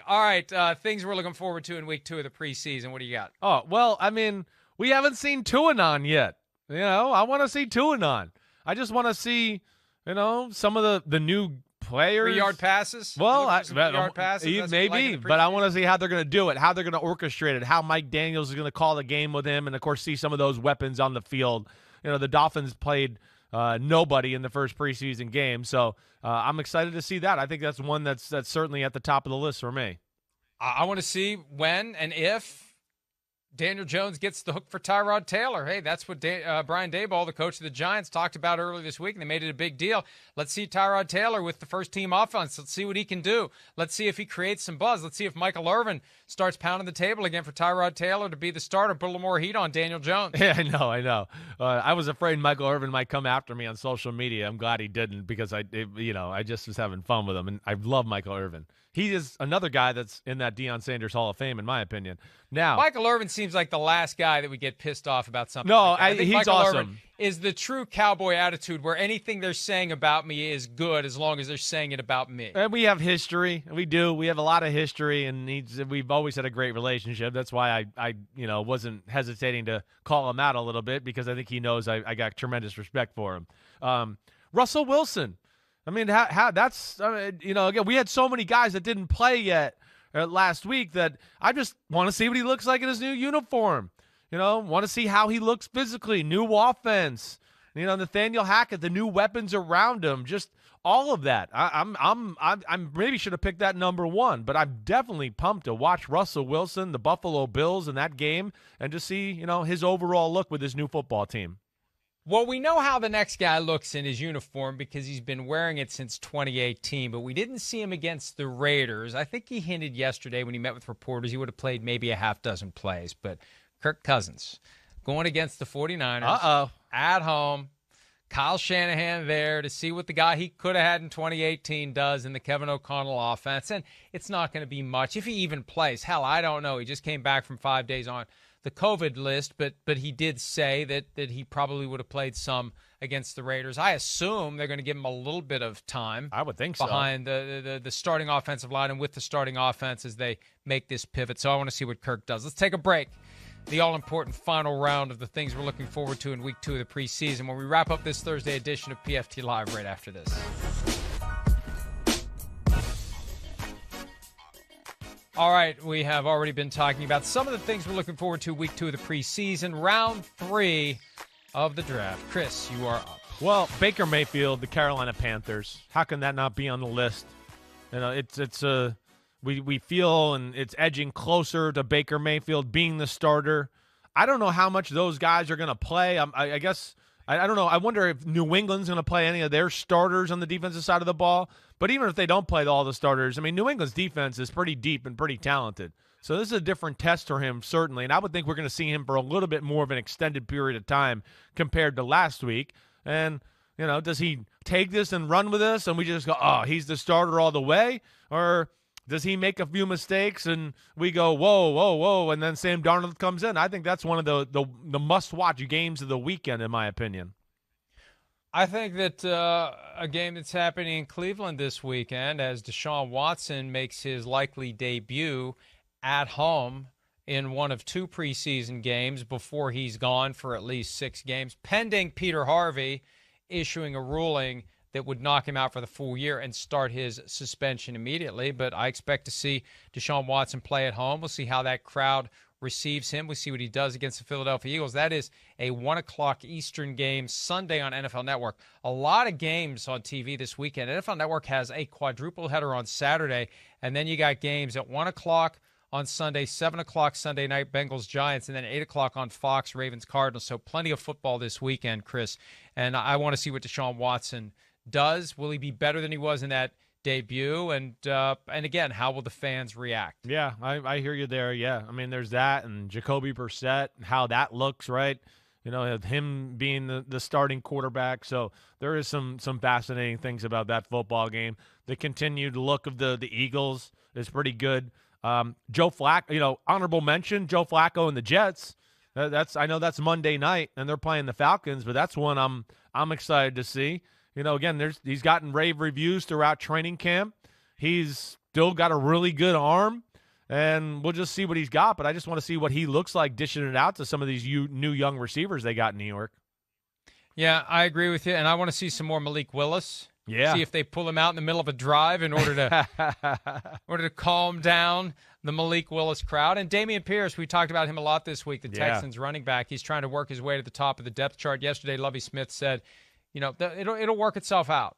All right, things we're looking forward to in week 2 of the preseason. What do you got? Oh, well, I mean, we haven't seen Tuanon yet. I want to see Tuanon. I just want to see, some of the new players. 3-yard passes? Well, 3-yard passes? maybe, but I want to see how they're going to do it, how they're going to orchestrate it, how Mike Daniels is going to call the game with him, and, of course, see some of those weapons on the field. The Dolphins played nobody in the first preseason game, so I'm excited to see that. I think that's one that's certainly at the top of the list for me. I want to see when and if Daniel Jones gets the hook for Tyrod Taylor. Hey, that's what Brian Daboll, the coach of the Giants, talked about earlier this week, and they made it a big deal. Let's see Tyrod Taylor with the first-team offense. Let's see what he can do. Let's see if he creates some buzz. Let's see if Michael Irvin starts pounding the table again for Tyrod Taylor to be the starter, put a little more heat on Daniel Jones. Yeah, I know. I was afraid Michael Irvin might come after me on social media. I'm glad he didn't because I just was having fun with him, and I love Michael Irvin. He is another guy that's in that Deion Sanders Hall of Fame, in my opinion. Now, Michael Irvin seems like the last guy that would get pissed off about something. No, like that. I think he's Michael awesome. Irvin is the true cowboy attitude where anything they're saying about me is good as long as they're saying it about me. And we have history. We do. We have a lot of history, and we've always had a great relationship. That's why I wasn't hesitating to call him out a little bit because I think he knows I got tremendous respect for him. Russell Wilson. I mean, how that's, again, we had so many guys that didn't play yet last week that I just want to see what he looks like in his new uniform. Want to see how he looks physically, new offense, Nathaniel Hackett, the new weapons around him, just all of that. I'm maybe should have picked that number one, but I'm definitely pumped to watch Russell Wilson, the Buffalo Bills in that game and just see, his overall look with his new football team. Well, we know how the next guy looks in his uniform because he's been wearing it since 2018, but we didn't see him against the Raiders. I think he hinted yesterday when he met with reporters he would have played maybe a half dozen plays, but Kirk Cousins going against the 49ers at home, Kyle Shanahan there to see what the guy he could have had in 2018 does in the Kevin O'Connell offense, and it's not going to be much if he even plays. Hell, I don't know. He just came back from 5 days on the COVID list, but he did say that he probably would have played some against the Raiders. I assume they're going to give him a little bit of time. I would think so. Behind the starting offensive line and with the starting offense as they make this pivot. So I want to see what Kirk does. Let's take a break. The all-important final round of the things we're looking forward to in week 2 of the preseason when we wrap up this Thursday edition of PFT Live right after this. All right, we have already been talking about some of the things we're looking forward to week 2 of the preseason, round 3 of the draft. Chris, you are up. Well, Baker Mayfield, the Carolina Panthers. How can that not be on the list? We feel and it's edging closer to Baker Mayfield being the starter. I don't know how much those guys are going to play. I guess I don't know. I wonder if New England's going to play any of their starters on the defensive side of the ball. But even if they don't play all the starters, I mean, New England's defense is pretty deep and pretty talented. So this is a different test for him, certainly. And I would think we're going to see him for a little bit more of an extended period of time compared to last week. And, does he take this and run with this and we just go, oh, he's the starter all the way? Or does he make a few mistakes and we go, whoa, and then Sam Darnold comes in? I think that's one of the must-watch games of the weekend, in my opinion. I think that a game that's happening in Cleveland this weekend as Deshaun Watson makes his likely debut at home in one of 2 preseason games before he's gone for at least 6 games, pending Peter Harvey issuing a ruling that would knock him out for the full year and start his suspension immediately. But I expect to see Deshaun Watson play at home. We'll see how that crowd receives him. We'll see what he does against the Philadelphia Eagles. That is a 1 o'clock Eastern game Sunday on NFL Network. A lot of games on TV this weekend. NFL Network has a quadruple header on Saturday, and then you got games at 1 o'clock on Sunday, 7 o'clock Sunday night, Bengals Giants, and then 8 o'clock on Fox, Ravens Cardinals. So plenty of football this weekend, Chris. And I want to see what Deshaun Watson does. Will he be better than he was in that debut? And again, how will the fans react? Yeah, I hear you there. Yeah, I mean, there's that, and Jacoby Brissett, how that looks, right? Him being the starting quarterback. So there is some fascinating things about that football game. The continued look of the Eagles is pretty good. Joe Flacco, honorable mention, Joe Flacco and the Jets. I know that's Monday night, and they're playing the Falcons, but that's one I'm excited to see. Again, he's gotten rave reviews throughout training camp. He's still got a really good arm, and we'll just see what he's got. But I just want to see what he looks like dishing it out to some of these new young receivers they got in New York. Yeah, I agree with you, and I want to see some more Malik Willis. Yeah. See if they pull him out in the middle of a drive in order to calm down the Malik Willis crowd. And Dameon Pierce, we talked about him a lot this week, the Texans running back. He's trying to work his way to the top of the depth chart. Yesterday, Lovie Smith said, it'll work itself out.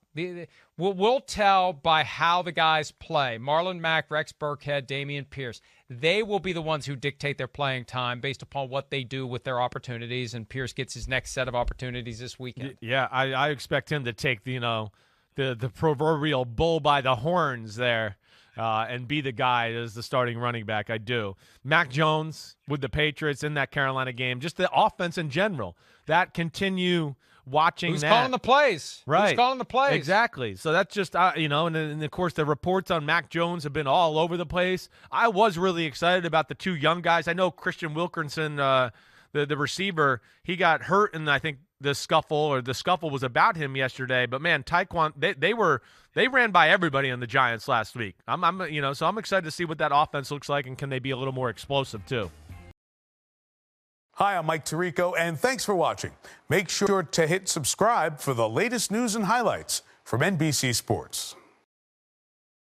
We'll tell by how the guys play. Marlon Mack, Rex Burkhead, Dameon Pierce. They will be the ones who dictate their playing time based upon what they do with their opportunities, and Pierce gets his next set of opportunities this weekend. Yeah, I expect him to take the proverbial bull by the horns there and be the guy as the starting running back. I do. Mac Jones with the Patriots in that Carolina game, just the offense in general, that continue watching Who's that. calling the plays? Right. Who's calling the plays? Exactly. So that's just, and of course the reports on Mac Jones have been all over the place. I was really excited about the two young guys. I know Christian Wilkinson, the receiver, he got hurt in, I think, the scuffle was about him yesterday. But man, Tyquan, they ran by everybody on the Giants last week. So I'm excited to see what that offense looks like, and can they be a little more explosive too. Hi, I'm Mike Tirico, and thanks for watching. Make sure to hit subscribe for the latest news and highlights from NBC Sports.